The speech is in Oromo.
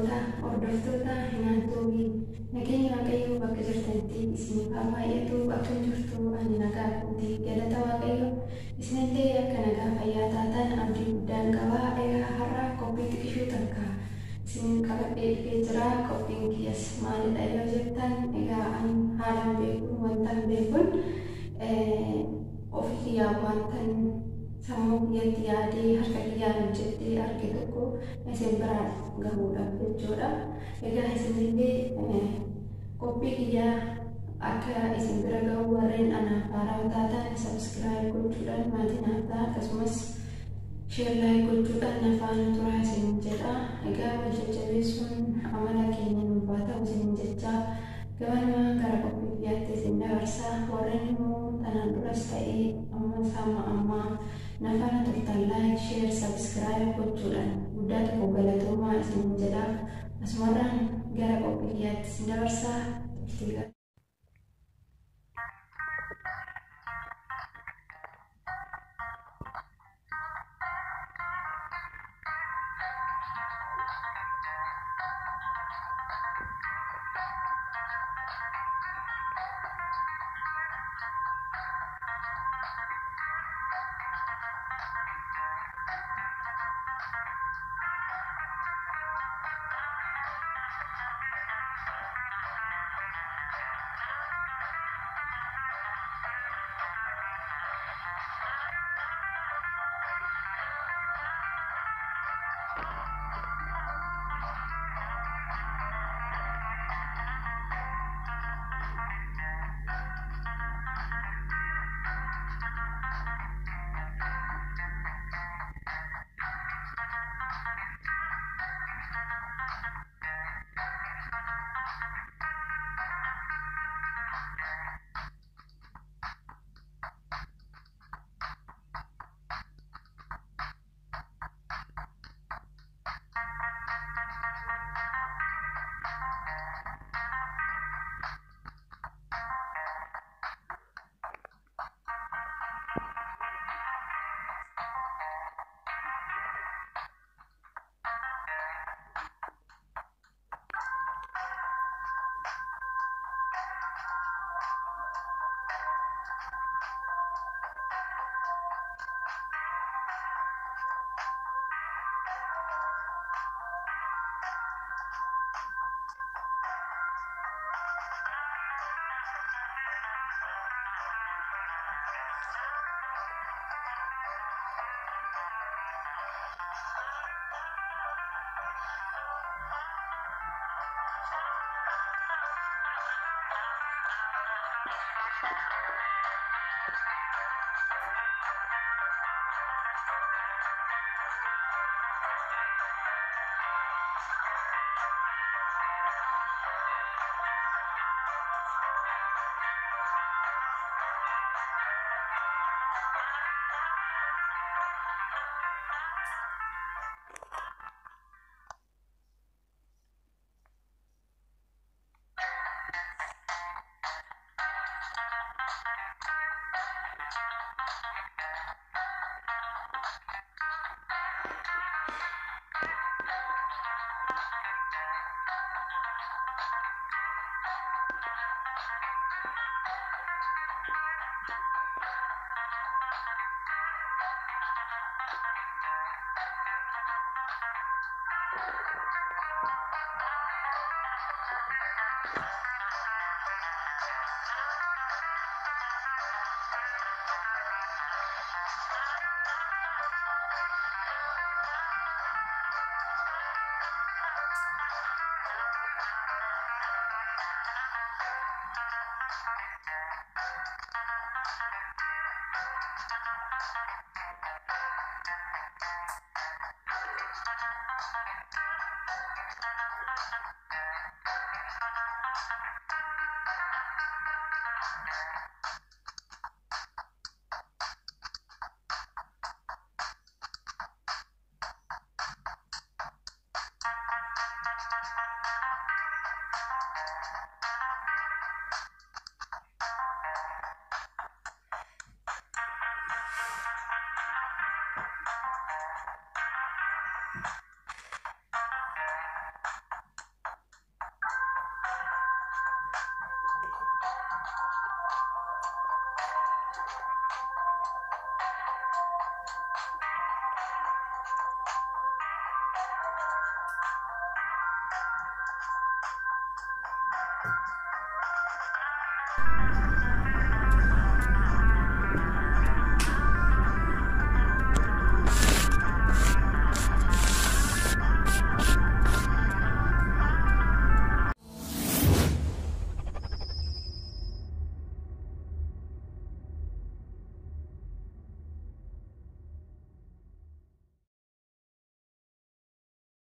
kabajamtoota hordoftoota Hinaatoofi nageenya Waaqayyoo bakka jirtanitti isiniif haa baay'atu. Akka jirtu ani nagaa guutii galata Waaqayyoo isinillee akka nagaa fayyaa taatan abdii guddaan qaba. Egaa har'a qophii xiqqishuu takka isin qabadhee dhufee jira. Qophiin kiyyas maalidha yoo jettan, egaa ani haalaan beekuun wantan beekuun ofii kiyyaa wantan sammuu kiyyatti yaadee harka kiyyaan hojjettee arge tokko isin biraan gahuudhaaf jechuudha. Egaa isinillee qophii kiyyaa akka isin bira gahu warreen anaaf haaraa taatan subscribe gochuudhaan maatii naaf ta'a, akkasumas share like gochuudhaan na faana turaa isin jedha. Egaa wal jajjabeessuun amala keenya nuuf haa ta'u isin jechaa gabanumaan gara qophii kiyyaatti isin dabarsaa. Warreen immoo tanaan duras ta'ee ammas hamma ammaa na faana turtan like share subscribe gochuudhaan guddaa tokko galatoomaa isin jedha. Asumarraan gara qophii kiyyaatti isin dabarsaa.